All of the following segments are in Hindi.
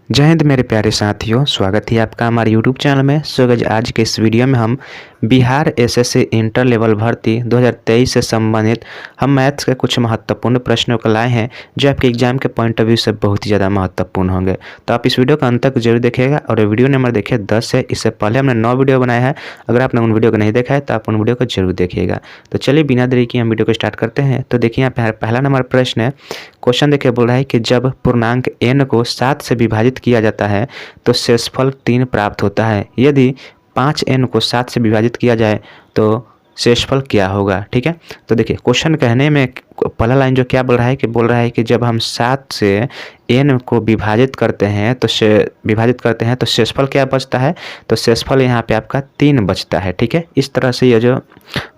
जय हिंद मेरे प्यारे साथियों, स्वागत है आपका हमारे यूट्यूब चैनल में। सो गाइस, आज के इस वीडियो में हम बिहार एसएससी इंटर लेवल भर्ती 2023 से संबंधित हम मैथ्स के कुछ महत्वपूर्ण प्रश्नों को लाए हैं जो आपके एग्जाम के पॉइंट ऑफ व्यू से बहुत ही ज़्यादा महत्वपूर्ण होंगे। तो आप इस वीडियो का अंत तक जरूर देखिएगा और वीडियो नंबर देखिए 10 है। इससे पहले हमने 9 वीडियो बनाया है। अगर आपने उन वीडियो को नहीं देखा है तो आप उन वीडियो को जरूर देखिएगा। तो चलिए बिना देरी के हम वीडियो को स्टार्ट करते हैं। तो देखिए यहाँ पे पहला नंबर प्रश्न है। क्वेश्चन देखिए, बोल रहा है कि जब पूर्णांक n को 7 से विभाजित किया जाता है तो शेषफल 3 प्राप्त होता है। यदि 5n को 7 से विभाजित किया जाए तो शेषफल क्या होगा। ठीक है, तो देखिए क्वेश्चन कहने में पहला लाइन जो क्या बोल रहा है कि जब हम 7 से n को विभाजित करते हैं तो शेषफल क्या बचता है। तो शेषफल यहाँ पे आपका 3 बचता है। ठीक है, इस तरह से ये जो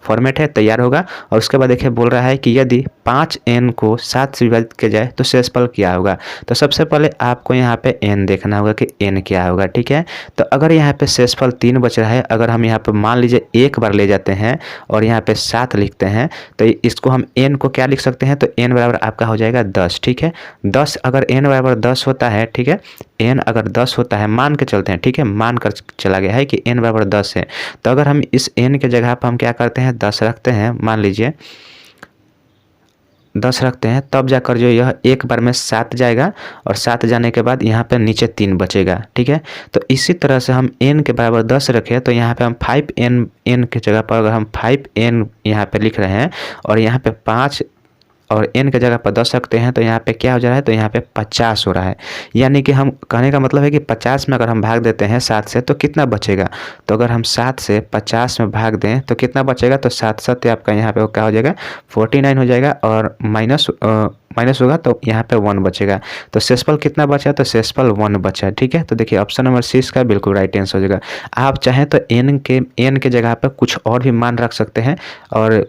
फॉर्मेट है तैयार होगा। और उसके बाद देखिए बोल रहा है कि यदि 5n को 7 से विभाजित किया जाए तो शेषफल क्या होगा। तो सबसे पहले आपको यहाँ पे n देखना होगा कि n क्या होगा। ठीक है, तो अगर यहाँ पे शेषफल 3 बच रहा है, अगर हम यहाँ पे मान लीजिए एक बार ले जाते हैं और यहाँ पे 7 लिखते हैं तो इसको हम n को क्या लिख सकते हैं। तो n बराबर आपका हो जाएगा 10। ठीक है, 10 अगर n बराबर 10 होता है, ठीक है, n अगर 10 होता है, मान के चलते हैं, ठीक है, मान कर चला गया है कि n बराबर 10 है। तो अगर हम इस n के जगह पर हम क्या करते हैं, 10 रखते हैं, मान लीजिए 10 रखते हैं, तब जाकर जो यह एक बार में 7 जाएगा और 7 जाने के बाद यहाँ पे नीचे 3 बचेगा। ठीक है, तो इसी तरह से हम n के बराबर 10 रखें तो यहाँ पे हम 5n के जगह पर अगर हम 5n यहाँ पे लिख रहे हैं और यहाँ पे 5 और n के जगह पर 10 रखते हैं तो यहाँ पे क्या हो जा रहा है, तो यहाँ पे 50 हो रहा है। यानी कि हम कहने का मतलब है कि 50 में अगर हम भाग देते हैं 7 से तो कितना बचेगा। तो अगर हम 7 से 50 में भाग दें तो कितना बचेगा। तो 7 7 आपका यहाँ पे क्या हो जाएगा, 49 हो जाएगा और माइनस होगा तो यहाँ पे 1 बचेगा। तो शेषफल कितना बचा, तो शेषफल 1 बचा। ठीक है, तो देखिए ऑप्शन नंबर सी इसका बिल्कुल राइट आंसर हो जाएगा। आप चाहें तो n के जगह पर कुछ और भी मान रख सकते हैं और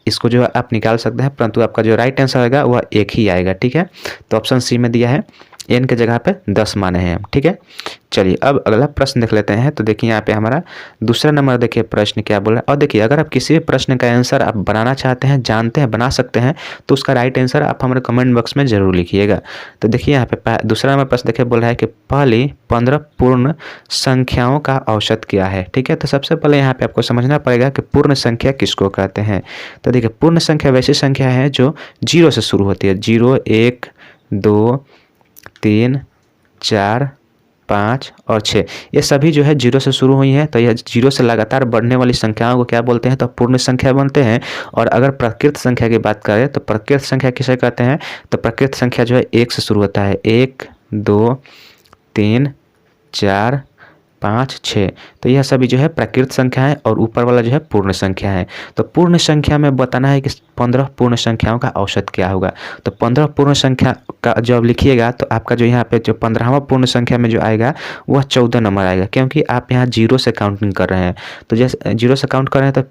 इसको जो आप निकाल सकते हैं, परंतु आपका जो राइट आंसर आएगा वह एक ही आएगा। ठीक है, तो ऑप्शन सी में दिया है n के जगह पे 10 माने हैं हम। ठीक है, चलिए अब अगला प्रश्न देख लेते हैं। तो देखिए यहाँ पे हमारा दूसरा नंबर देखिए प्रश्न क्या बोल रहा है। और देखिए अगर आप किसी भी प्रश्न का आंसर आप बनाना चाहते हैं, जानते हैं, बना सकते हैं, तो उसका राइट आंसर आप हमारे कमेंट बॉक्स में जरूर लिखिएगा। तो देखिए यहाँ पे दूसरा नंबर प्रश्न देखिए बोल रहा है कि पहली 15 पूर्ण संख्याओं का औसत क्या है। ठीक है, तो सबसे पहले यहाँ पे आपको समझना पड़ेगा कि पूर्ण संख्या किसको कहते हैं। तो देखिए पूर्ण संख्या वैसी संख्या है जो 0 से शुरू होती है। 0 1 2 3 4 5 और 6, ये सभी जो है 0 से शुरू हुई हैं। तो यह 0 से लगातार बढ़ने वाली संख्याओं को क्या बोलते हैं, तो पूर्ण संख्या बोलते हैं। और अगर प्रकृत संख्या की बात करें तो प्रकृत संख्या किसे कहते हैं, तो प्रकृत संख्या जो है 1 से शुरू होता है। 1 2 3 4 5 6, तो यह सभी जो है प्रकृत संख्या है और ऊपर वाला जो है पूर्ण संख्या है। तो पूर्ण संख्या में बताना है कि 15 पूर्ण संख्याओं का औसत क्या होगा। तो 15 पूर्ण संख्या का जब लिखिएगा तो आपका जो यहाँ पे जो 15वां पूर्ण संख्या में जो आएगा वह 14 नंबर आएगा, क्योंकि आप यहाँ 0 से काउंटिंग कर रहे हैं। तो जैसे 0 से काउंट कर रहे हैं तो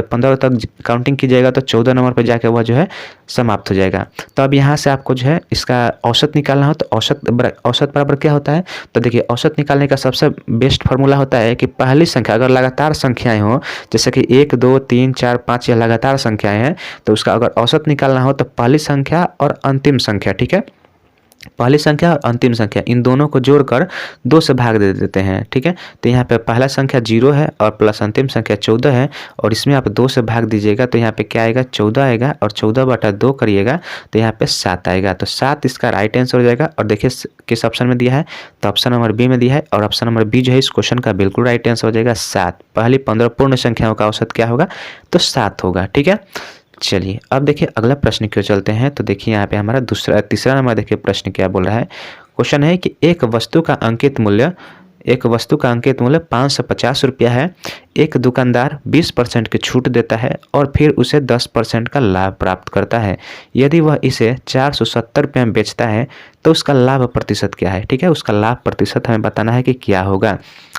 15 तक काउंटिंग कीजिएगा तो 14 नंबर पर जाकर वह जो है समाप्त हो जाएगा। तो अब यहाँ से आपको जो है इसका औसत निकालना हो तो औसत बराबर क्या होता है। तो देखिए औसत निकालने का सबसे बेस्ट फार्मूला होता है कि पहली संख्या अगर लगातार संख्याएं हो, जैसे कि 1 2 3 4 5 यह लगातार संख्याएं हैं, तो उसका अगर औसत निकालना हो तो पहली संख्या और अंतिम संख्या, ठीक है, पहली संख्या और अंतिम संख्या इन दोनों को जोड़कर 2 से भाग दे देते हैं। ठीक है, तो यहाँ पे पहला संख्या 0 है और प्लस अंतिम संख्या 14 है और इसमें आप 2 से भाग दीजिएगा तो यहाँ पे क्या आएगा, 14 आएगा और 14/2 करिएगा तो यहाँ पे 7 आएगा। तो 7 इसका राइट आंसर हो जाएगा। और देखिए किस ऑप्शन में दिया है, तो ऑप्शन नंबर बी में दिया है और ऑप्शन नंबर बी जो है इस क्वेश्चन का बिल्कुल राइट आंसर हो जाएगा 7। पहली 15 पूर्ण संख्याओं का औसत क्या होगा, तो 7 होगा। ठीक है, चलिए अब देखिए अगला प्रश्न क्यों चलते हैं। तो देखिए यहाँ पे हमारा तीसरा नंबर देखिए प्रश्न क्या बोल रहा है। क्वेश्चन है कि एक वस्तु का अंकित मूल्य 550 रुपया है। एक दुकानदार 20% की छूट देता है और फिर उसे 10% का लाभ प्राप्त करता है। यदि वह इसे 470 रुपये में बेचता है तो उसका लाभ प्रतिशत क्या है। ठीक है, उसका लाभ प्रतिशत हमें बताना है कि क्या होगा।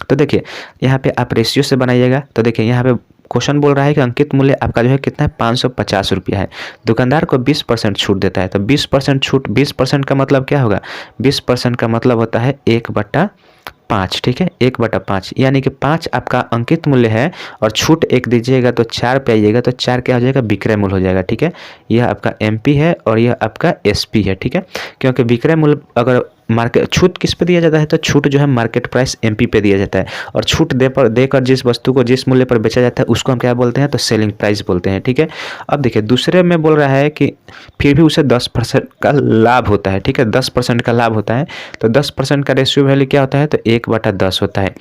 तो देखिए यहाँ पे आप रेशियो से बनाइएगा। तो देखिए यहाँ पे क्वेश्चन बोल रहा है कि अंकित मूल्य आपका जो है कितना है, 550 रुपया है। दुकानदार को 20% छूट देता है। तो 20% छूट, 20% का मतलब क्या होगा, 20% का मतलब होता है 1/5। ठीक है, 1/5 यानी कि 5 आपका अंकित मूल्य है और छूट 1 दीजिएगा तो 4 पे आइएगा तो 4 क्या हो जाएगा, विक्रय मूल्य हो जाएगा। ठीक है, यह आपका MP है और यह आपका SP है। ठीक है, क्योंकि विक्रय मूल्य अगर मार्केट छूट किस पे दिया जाता है, तो छूट जो है मार्केट प्राइस एमपी पे दिया जाता है, और छूट देकर जिस वस्तु को जिस मूल्य पर बेचा जाता है उसको हम क्या बोलते हैं, तो सेलिंग प्राइस बोलते हैं। ठीक है, अब देखिए दूसरे में बोल रहा है कि फिर भी उसे 10% का लाभ होता है। ठीक है, 10% का लाभ होता है, तो 10% का रेशियो वैल्यू क्या होता है, तो 1/10 होता है।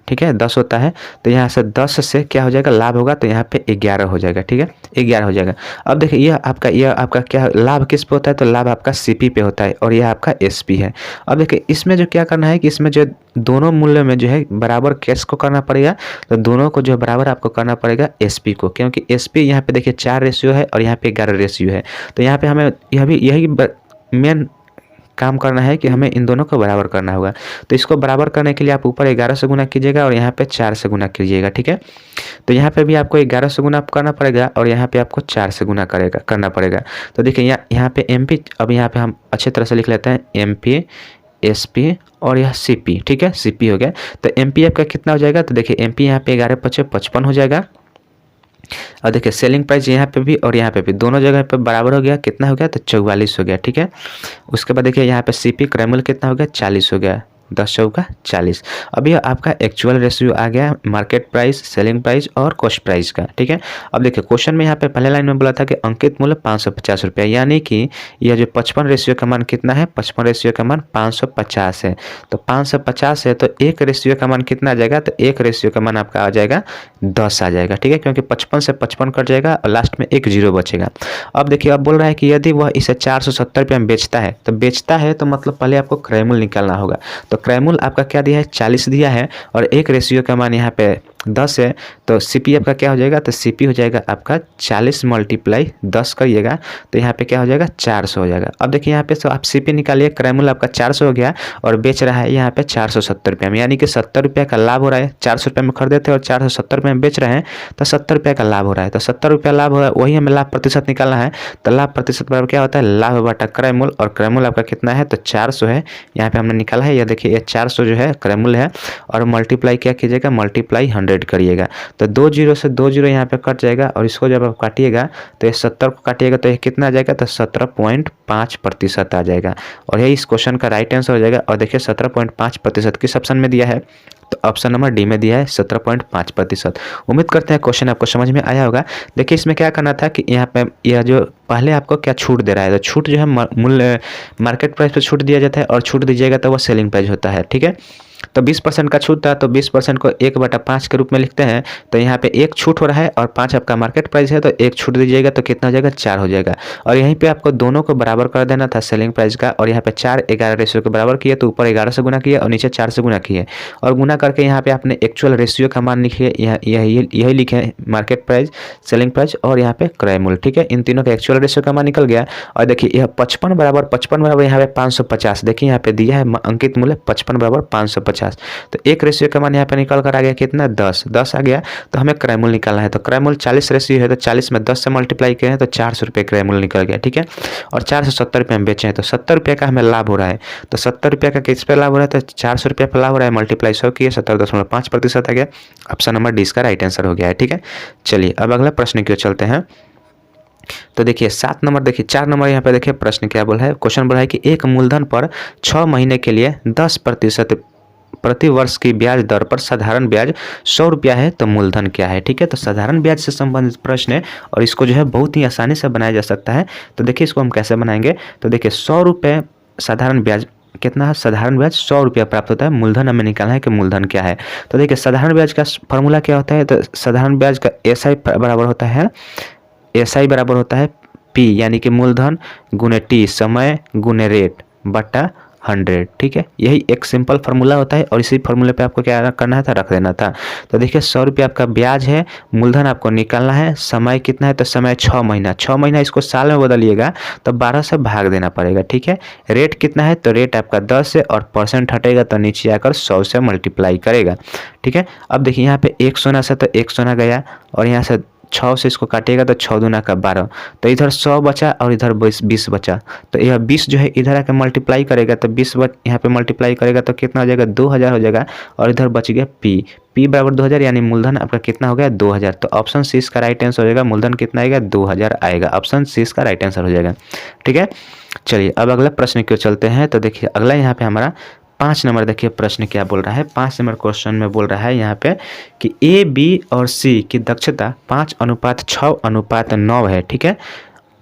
ठीक है, 10 होता है, तो यहाँ से 10 से क्या हो जाएगा, लाभ होगा, तो यहाँ पे 11 हो जाएगा। ठीक है, 11 हो जाएगा। अब देखिए यह आपका क्या लाभ किस पे होता है, तो लाभ आपका सीपी पे होता है, और यह आपका एसपी है। अब देखिए इसमें जो क्या करना है कि इसमें जो दोनों मूल्य में जो है बराबर कैश को करना पड़ेगा, तो दोनों को जो बराबर आपको करना पड़ेगा एसपी को, क्योंकि एसपी यहाँ पे देखिए 4 रेशियो है और यहाँ पे 11 रेशियो है। तो यहाँ पे हमें यही मेन काम करना है कि हमें इन दोनों को बराबर करना होगा। तो इसको बराबर करने के लिए आप ऊपर 11 से गुना कीजिएगा और यहाँ पे 4 से गुना कीजिएगा। ठीक है, तो यहाँ पे भी आपको 11 से गुना करना पड़ेगा और यहाँ पे आपको 4 से गुना करना पड़ेगा। तो देखिए यहाँ पे एमपी, अब यहाँ पे हम अच्छे तरह से लिख लेते हैं एमपी, एसपी और यह सीपी। ठीक है, सीपी हो गया। तो एमपी आपका कितना हो जाएगा, तो देखिए एमपी यहाँ पे 11 × 5 = 55 हो जाएगा। और देखिए सेलिंग प्राइस यहाँ पे भी और यहाँ पे भी दोनों जगह पे बराबर हो गया, कितना हो गया, तो 44 हो गया। ठीक है, उसके बाद देखिए यहाँ पे सीपी क्रैमल कितना हो गया, 40 हो गया, 10 चौका 40। अब यह आपका एक्चुअल रेशियो आ गया मार्केट प्राइस, सेलिंग प्राइस और कॉस्ट प्राइस का। ठीक है, अब देखिए क्वेश्चन में यहाँ पे पहले लाइन में बोला था कि अंकित मूल्य 550 रुपया, यानी कि यह जो 55 रेशियो का मान कितना है, 55 रेशियो का मान 550 है। तो 550 है, तो एक रेशियो का मान कितना आ जाएगा, तो एक रेशियो का मान आपका आ जाएगा 10 आ जाएगा। ठीक है, क्योंकि 55 से 55 कट जाएगा और लास्ट में एक 0 बचेगा। अब देखिए अब बोल रहा है कि यदि वह इसे 470 रुपये में बेचता है, तो बेचता है तो मतलब पहले आपको क्रय मूल्य निकालना होगा। तो क्रय मूल्य आपका क्या दिया है, 40 दिया है, और एक रेशियो का मान यहाँ पे 10 है, तो सीपी आपका क्या हो जाएगा, तो सीपी हो जाएगा आपका 40 × 10 करिएगा, तो यहाँ पे क्या हो जाएगा, 400 हो जाएगा। अब देखिए यहाँ पे तो आप सीपी निकालिए, क्रय मूल्य आपका 400 हो गया और बेच रहा है यहाँ पे 470 रुपये में, यानी कि 70 रुपये का लाभ हो रहा है। 400 रुपये में खरीदे थे और 470 रुपये में बेच रहे हैं, तो 70 रुपये का लाभ हो रहा है। तो 70 रुपये लाभ हो रहा है, वही हमें लाभ प्रतिशत निकालना है। तो लाभ प्रतिशत बराबर क्या होता है, लाभ बटा क्रय मूल्य, और क्रय मूल्य आपका कितना है, तो 400 है, यहाँ पे हमने निकाला है। यह देखिए ये 400 जो है क्रय मूल्य है, और मल्टीप्लाई क्या कीजिएगा, मल्टीप्लाई 100 करिएगा। तो 2 0 से 2 0 यहाँ पे कट जाएगा, और इसको जब आप काटिएगा तो ये 70 को काटिएगा तो ये कितना आ जाएगा, तो 17.5% आ जाएगा, और यही इस क्वेश्चन का राइट आंसर हो जाएगा। और देखिए 17.5% किस ऑप्शन में दिया है, तो ऑप्शन नंबर डी में दिया है 17.5%। उम्मीद करते हैं क्वेश्चन आपको समझ में आया होगा। देखिए इसमें क्या करना था कि यहाँ पे यह जो पहले आपको क्या छूट दे रहा है, तो छूट जो है मूल्य मार्केट प्राइस पे छूट दिया जाता है, और छूट दीजिएगा तो वह सेलिंग प्राइस होता है। ठीक है, तो 20% का छूट था, तो 20% को 1/5 के रूप में लिखते हैं। तो यहाँ पे 1 छूट हो रहा है और 5 आपका मार्केट प्राइस है, तो 1 छूट दीजिएगा तो कितना हो जाएगा, 4 हो जाएगा। और यहीं पे आपको दोनों को बराबर कर देना था सेलिंग प्राइस का, और यहाँ पे 4 11 रेशियो के बराबर किए, तो ऊपर 11 से गुना किए और नीचे 4 से गुना किए, और गुना करके यहाँ पे आपने एक्चुअल रेशियो का मान लिखिए, यही लिखे मार्केट प्राइस, सेलिंग प्राइस और यहाँ पे क्रय मूल्य। ठीक है, इन तीनों का एक्चुअल रेशियो का मान निकल गया। और देखिए यह 55 बराबर यहाँ पे 550, देखिए यहाँ पे दिया है अंकित मूल्य 55 बराबर 550, तो एक रेशियो का मान यहाँ पे निकल कर आ गया कितना, 10 आ गया। तो हमें क्रय मूल्य निकालना है, तो क्रय मूल्य 40 रेशियो है, तो 40 में 10 से मल्टीप्लाई करें तो 400 रुपये क्रय मूल्य निकल गया। ठीक है, और 470 रुपये में बेचे हैं, तो 70 रुपये का हमें लाभ हो रहा है। तो 70 रुपये का किस पे लाभ हो रहा है, तो 400 रुपये पर लाभ हो रहा है, मल्टीप्लाई 100 किए, 70.5% आ गया। ऑप्शन नंबर डी इसका राइट आंसर हो गया है। ठीक है, चलिए अब अगला प्रश्न की ओर चलते हैं। तो देखिए 7 नंबर, देखिए 4 नंबर यहाँ पे देखिए प्रश्न क्या बोला है, क्वेश्चन बोला है कि एक मूलधन पर 6 महीने के लिए 10% प्रति वर्ष की ब्याज दर पर साधारण ब्याज 100 रुपया है, तो मूलधन क्या है। ठीक है, तो साधारण ब्याज से संबंधित प्रश्न है, और इसको जो है बहुत ही आसानी से बनाया जा सकता है। तो देखिए इसको हम कैसे बनाएंगे, तो देखिए 100 रुपये साधारण ब्याज कितना है, साधारण ब्याज 100 रुपया प्राप्त होता है, मूलधन हमें निकालना है कि मूलधन क्या है। तो देखिए साधारण ब्याज का फॉर्मूला क्या होता है, तो साधारण ब्याज का एसआई बराबर होता है, एसआई बराबर होता है पी यानी कि मूलधन गुने टी, समय गुने रेट बटा 100। ठीक है, यही एक सिंपल फार्मूला होता है, और इसी फार्मूले पे आपको क्या करना था, रख देना था। तो देखिए 100 रुपये आपका ब्याज है, मूलधन आपको निकालना है, समय कितना है, तो समय 6 महीना, 6 महीना इसको साल में बदलिएगा तो 12 से भाग देना पड़ेगा। ठीक है, रेट कितना है, तो रेट आपका 10 है, और परसेंट हटेगा तो नीचे आकर 100 से मल्टीप्लाई करेगा। ठीक है, अब देखिए यहाँ पे 1 सोना से तो 1 सोना गया, और यहाँ से 6 से इसको काटिएगा तो 6 दूना का 12, तो इधर 100 बचा और इधर 20 बचा। तो यह 20 जो है इधर आके मल्टीप्लाई करेगा तो 20 यहाँ पे मल्टीप्लाई करेगा तो कितना हो जाएगा 2000 हो जाएगा। और इधर बच गया p बराबर 2000, यानी मूलधन आपका कितना हो गया 2000। तो ऑप्शन सी इसका राइट आंसर हो जाएगा, मूलधन कितना आएगा 2000 आएगा। ऑप्शन सी इसका राइट आंसर हो जाएगा। ठीक है, चलिए अब अगला प्रश्न की ओर चलते हैं। तो देखिए अगला यहाँ पे हमारा 5 नंबर, देखिए प्रश्न क्या बोल रहा है। 5 नंबर क्वेश्चन में बोल रहा है यहाँ पे कि ए, बी और सी की दक्षता 5:6:9 है, ठीक है,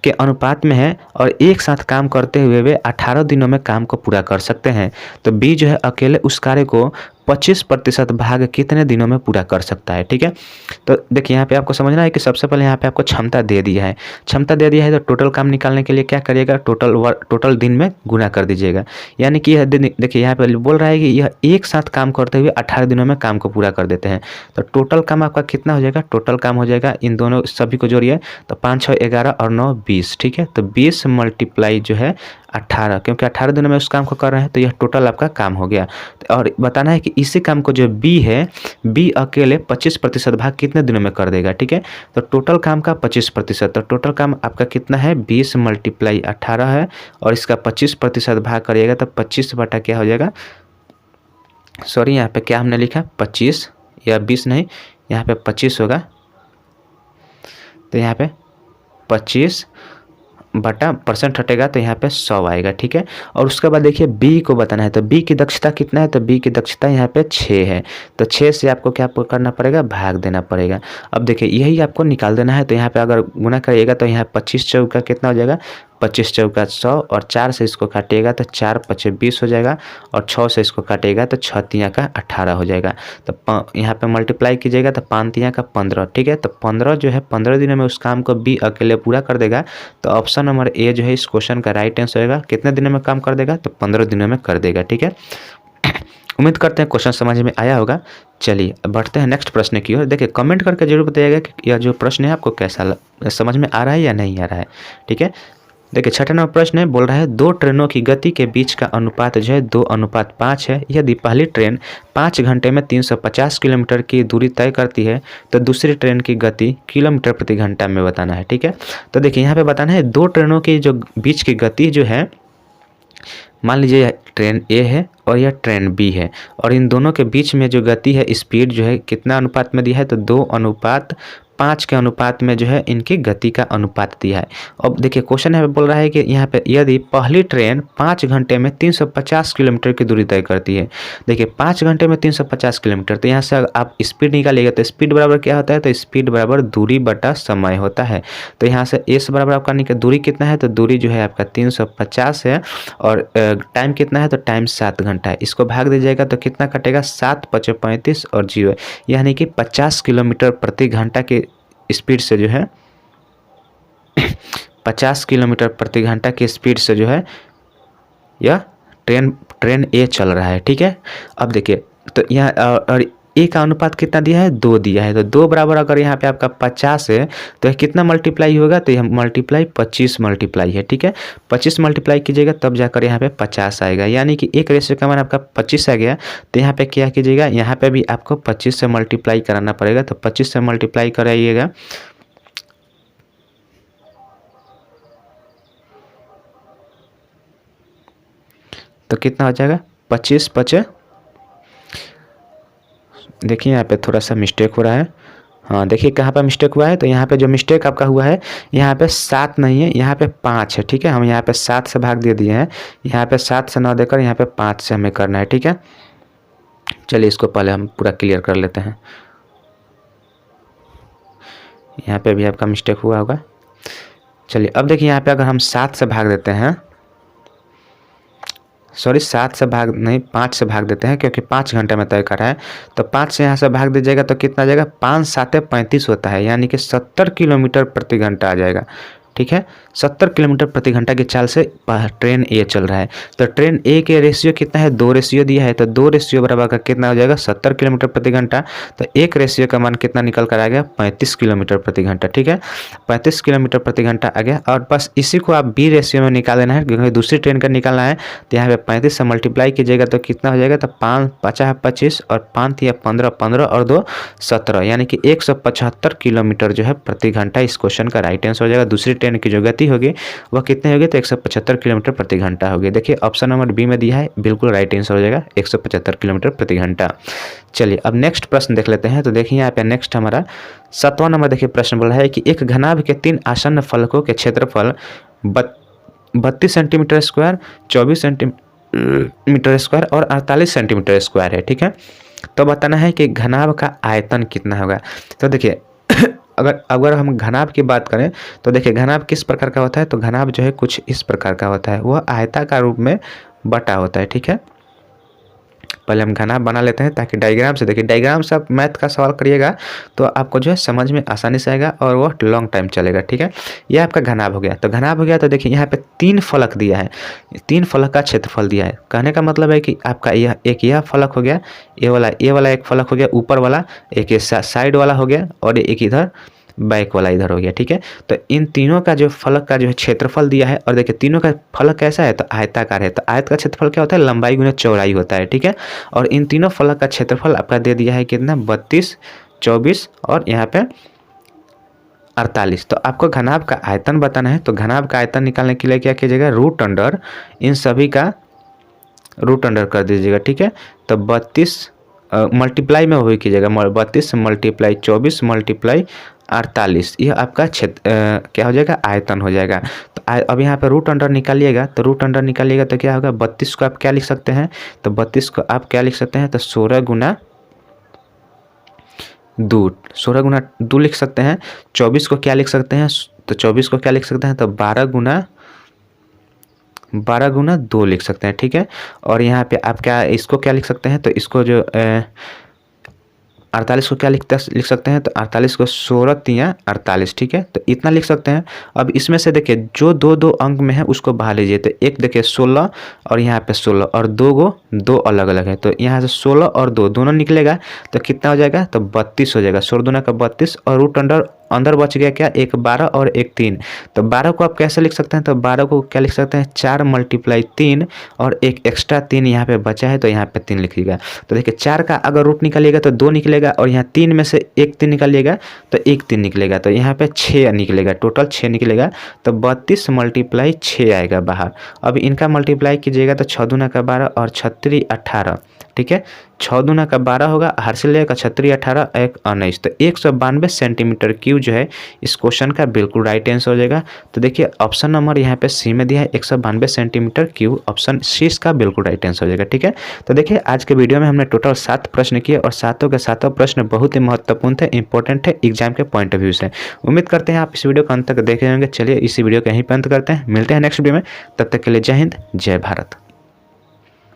के अनुपात में है और एक साथ काम करते हुए वे 18 दिनों में काम को पूरा कर सकते हैं। तो बी जो है अकेले उस कार्य को 25% भाग कितने दिनों में पूरा कर सकता है। ठीक है, तो देखिए यहाँ पे आपको समझना है कि सबसे पहले यहाँ पे आपको क्षमता दे दिया है। क्षमता दे दिया है तो टोटल काम निकालने के लिए क्या करिएगा, टोटल दिन में गुना कर दीजिएगा। यानी कि यह देखिए यहाँ पे बोल रहा है कि यह एक साथ काम करते हुए 18 दिनों में काम को पूरा कर देते हैं। तो टोटल काम आपका कितना हो जाएगा, टोटल काम हो जाएगा, इन दोनों सभी को जोड़िए तो 5, 6, 11 और 9, 20। ठीक है, तो 20 मल्टीप्लाई जो है 18, क्योंकि 18 दिनों में उस काम को कर रहे हैं तो यह टोटल आपका काम हो गया। और बताना है कि इसी काम को जो बी है, बी अकेले 25% भाग कितने दिनों में कर देगा। ठीक है, तो टोटल काम का 25%, तो टोटल काम आपका कितना है 20 मल्टीप्लाई 18 है और इसका 25% भाग करिएगा तो 25 बटा क्या हो जाएगा, सॉरी यहाँ पे क्या हमने लिखा 25 या 20 नहीं, यहाँ पे 25 होगा। तो यहाँ पे 25 बटा परसेंट हटेगा तो यहाँ पे 100 आएगा। ठीक है, और उसके बाद देखिए बी को बताना है। तो बी की दक्षता कितना है, तो बी की दक्षता यहाँ पे 6 है। तो 6 से आपको क्या करना पड़ेगा, भाग देना पड़ेगा। अब देखिए यही आपको निकाल देना है। तो यहाँ पे अगर गुना करिएगा तो यहाँ 25 चौका कितना हो जाएगा, 25 चौका 100 और 4 से इसको काटिएगा तो 4 5 20 हो जाएगा और 6 से इसको काटिएगा तो 6 तिया का 18 हो जाएगा। तो यहाँ पे मल्टीप्लाई कीजिएगा तो 5 तिया का 15। ठीक है, तो 15 जो है 15 दिनों में उस काम को बी अकेले पूरा कर देगा। तो ऑप्शन नंबर ए जो है इस क्वेश्चन का राइट आंसर होगा। कितने दिनों में काम कर देगा, तो 15 दिनों में कर देगा। ठीक है, उम्मीद करते हैं क्वेश्चन समझ में आया होगा। चलिए बढ़ते हैं नेक्स्ट प्रश्न की ओर। देखिए कमेंट करके जरूर बताइएगा कि यह जो प्रश्न है आपको कैसा समझ में आ रहा है या नहीं आ रहा है। ठीक है, देखिए 6वां नंबर प्रश्न है, बोल रहा है 2 ट्रेनों की गति के बीच का अनुपात जो है 2:5 है। यदि पहली ट्रेन 5 घंटे में 350 किलोमीटर की दूरी तय करती है तो दूसरी ट्रेन की गति किलोमीटर प्रति घंटा में बताना है। ठीक है, तो देखिए यहाँ पे बताना है 2 ट्रेनों की जो बीच की गति जो है, मान लीजिए यह ट्रेन ए है और यह ट्रेन बी है और इन दोनों के बीच में जो गति है स्पीड जो है कितना अनुपात में दिया है, तो 2:5 के अनुपात में जो है इनकी गति का अनुपात दिया है। अब देखिए क्वेश्चन है बोल रहा है कि यहाँ पे यदि पहली ट्रेन 5 घंटे में 350 किलोमीटर की दूरी तय करती है। देखिए 5 घंटे में 350 किलोमीटर, तो यहाँ से आप स्पीड निकालिएगा तो स्पीड बराबर क्या होता है, तो स्पीड बराबर दूरी बटा समय होता है। तो यहाँ से एस बराबर आपका दूरी कितना है, तो दूरी जो है आपका 350 है और टाइम कितना है, तो टाइम 7 घंटा है। इसको भाग दीजिएगा तो कितना कटेगा, 7 5 35 और 0, यानी कि 50 किलोमीटर प्रति घंटा के स्पीड से जो है 50 किलोमीटर प्रति घंटा की स्पीड से जो है यह ट्रेन ए चल रहा है। ठीक है, अब देखिए तो यहाँ और ए का अनुपात कितना दिया है, 2 दिया है। तो 2 बराबर अगर यहाँ पे आपका 50 है तो यह कितना मल्टीप्लाई होगा, तो यह मल्टीप्लाई 25 मल्टीप्लाई है। ठीक है, 25 मल्टीप्लाई कीजिएगा तब जाकर यहाँ पे 50 आएगा, यानी कि एक रेशियो का मान आपका 25 आ गया। तो यहाँ पे क्या कीजिएगा, यहाँ पे भी आपको 25 से मल्टीप्लाई कराना पड़ेगा। तो 25 से मल्टीप्लाई कराइएगा तो कितना हो जाएगा, 25 5, देखिए यहाँ पे थोड़ा सा मिस्टेक हो रहा है। हाँ देखिए कहाँ पर मिस्टेक हुआ है, तो यहाँ पे जो मिस्टेक आपका हुआ है, यहाँ पे 7 नहीं है, यहाँ पे 5 है। ठीक है, हम यहाँ पे 7 से भाग दे दिए हैं, यहाँ पे 7 से 9 देकर यहाँ पे 5 से हमें करना है। ठीक है, चलिए इसको पहले हम पूरा क्लियर कर लेते हैं। यहाँ पे भी आपका मिस्टेक हुआ होगा। चलिए अब देखिए यहाँ पे अगर हम 7 से भाग देते हैं, सॉरी 7 से भाग नहीं 5 से भाग देते हैं, क्योंकि 5 घंटे में तय करा है। तो 5 से यहाँ से भाग दीजिएगा तो कितना आ जाएगा, 5 7 35 होता है, यानी कि 70 किलोमीटर प्रति घंटा आ जाएगा। ठीक है, 70 किलोमीटर प्रति घंटा की चाल से ट्रेन ए चल रहा है। तो ट्रेन ए के रेशियो कितना है, 2 रेशियो दिया है, तो 2 रेशियो बराबर का कितना हो जाएगा 70 किलोमीटर प्रति घंटा। तो एक रेशियो का मान कितना निकल कर आ गया 35 किलोमीटर प्रति घंटा। ठीक है, 35 किलोमीटर प्रति घंटा आ गया। और बस इसी को आप बी रेशियो में निकाल देना है, क्योंकि दूसरी ट्रेन का निकालना है। तो यहाँ पे 35 से मल्टीप्लाई कीजिएगा तो कितना हो जाएगा, तो 5 50 25 और 5 या 15 15 और 2 17, यानी कि 175 किलोमीटर जो है प्रति घंटा इस क्वेश्चन का राइट आंसर हो जाएगा। दूसरी ट्रेन की जो गति होगी वह कितनी होगी, तो 175 किलोमीटर प्रति घंटा होगी। देखिए ऑप्शन नंबर बी में दिया है, बिल्कुल राइट आंसर हो जाएगा 175 किलोमीटर प्रति घंटा। चलिए अब नेक्स्ट प्रश्न देख लेते हैं। तो देखिए यहाँ पे नेक्स्ट हमारा 7वां नंबर देखिए प्रश्न बोला है कि एक घनाभ के 3 आसन्न फलकों के क्षेत्रफल 32 सेंटीमीटर स्क्वायर, 24 सेंटीमीटर स्क्वायर और 48 सेंटीमीटर स्क्वायर है। ठीक है, तो बताना है कि घनाभ का आयतन कितना होगा। तो देखिए अगर हम घनाभ की बात करें तो देखिए घनाभ किस प्रकार का होता है, तो घनाभ जो है कुछ इस प्रकार का होता है, वह आयताकार रूप में बटा होता है। ठीक है, पहले हम घनाभ बना लेते हैं ताकि डायग्राम से, देखिए डायग्राम से आप मैथ का सवाल करिएगा तो आपको जो है समझ में आसानी से आएगा और वह लॉन्ग टाइम चलेगा। ठीक है, यह आपका घनाभ हो गया। तो घनाभ हो गया तो देखिए यहाँ पे 3 फलक दिया है, 3 फलक का क्षेत्रफल दिया है। कहने का मतलब है कि आपका यह फलक हो गया, ये वाला एक फलक हो गया ऊपर वाला, एक ये साइड वाला हो गया और एक इधर बैक वाला इधर हो गया। ठीक है, तो इन तीनों का जो फलक का जो है क्षेत्रफल दिया है, और देखिए तीनों का फलक कैसा है, तो आयताकार है। तो आयत का क्षेत्रफल क्या होता है, लंबाई गुना चौड़ाई होता है। ठीक है, और इन तीनों फलक का क्षेत्रफल आपका दे दिया है कितना 32, 24 और यहाँ पे 48। तो आपको घनाभ का आयतन बताना है। तो घनाभ का आयतन निकालने के लिए क्या कीजिएगा, रूट अंडर इन सभी का रूट अंडर कर दीजिएगा। ठीक है, तो 32 मल्टीप्लाई में वही कीजिएगा, 32 मल्टीप्लाई 24 मल्टीप्लाई 48, यह आपका क्षेत्र क्या हो जाएगा, आयतन हो जाएगा। तो अब यहाँ पे रूट अंडर निकालिएगा, तो रूट अंडर निकालिएगा तो क्या होगा, 32 को आप क्या लिख सकते हैं, तो 32 को आप क्या लिख सकते हैं, तो 16 गुना 2, 16 गुना 2 लिख सकते हैं। 24 को क्या लिख सकते हैं, तो 24 को क्या लिख सकते हैं, तो 12 गुना 2 लिख सकते हैं। ठीक है, और यहाँ पे आप क्या इसको क्या लिख सकते हैं, तो इसको जो 48 को क्या लिख सकते हैं, तो 48 को 16 तिया 48। ठीक है, तो इतना लिख सकते हैं। अब इसमें से देखिए जो 2 अंक में है उसको बाहर लीजिए। तो एक देखिए 16 और यहाँ पे 16 और 2 अलग अलग है, तो यहाँ से 16 और 2 दोनों निकलेगा तो कितना हो जाएगा, तो 32 हो जाएगा। 16 दूना का 32 और रूट अंदर बच गया क्या, एक 12 और एक 3। तो 12 को आप कैसे लिख सकते हैं, तो 12 को क्या लिख सकते हैं, 4 मल्टीप्लाई 3 और एक एक्स्ट्रा 3 यहाँ पे बचा है तो यहाँ पे 3 लिखिएगा। तो देखिए 4 का अगर रूट निकालिएगा तो 2 निकलेगा और यहाँ 3 में से एक 3 निकालिएगा तो एक 3 निकलेगा, तो यहाँ पे 6 निकलेगा, टोटल 6 निकलेगा। तो 32 मल्टीप्लाई 6 आएगा बाहर। अब इनका मल्टीप्लाई कीजिएगा तो 6 दूना का 12 और 36 18। ठीक है, 6 दूना का 12 होगा, हर्षिल लेगा 36 18 एक 19। तो 192 सेंटीमीटर क्यूब जो है इस क्वेश्चन का बिल्कुल राइट आंसर हो जाएगा। तो देखिए ऑप्शन नंबर यहाँ पे सी में दिया है 192 सेंटीमीटर क्यूब, ऑप्शन सी इसका बिल्कुल राइट आंसर हो जाएगा। ठीक है, तो देखिए आज के वीडियो में हमने टोटल 7 प्रश्न किए और सातों के सातों प्रश्न बहुत ही महत्वपूर्ण थे, इंपॉर्टेंट है एग्जाम के पॉइंट ऑफ व्यू से। उम्मीद करते हैं आप इस वीडियो को अंत तक देखे होंगे। चलिए इसी वीडियो को यहीं पर अंत करते हैं, मिलते हैं नेक्स्ट वीडियो में, तब तक के लिए जय हिंद जय भारत।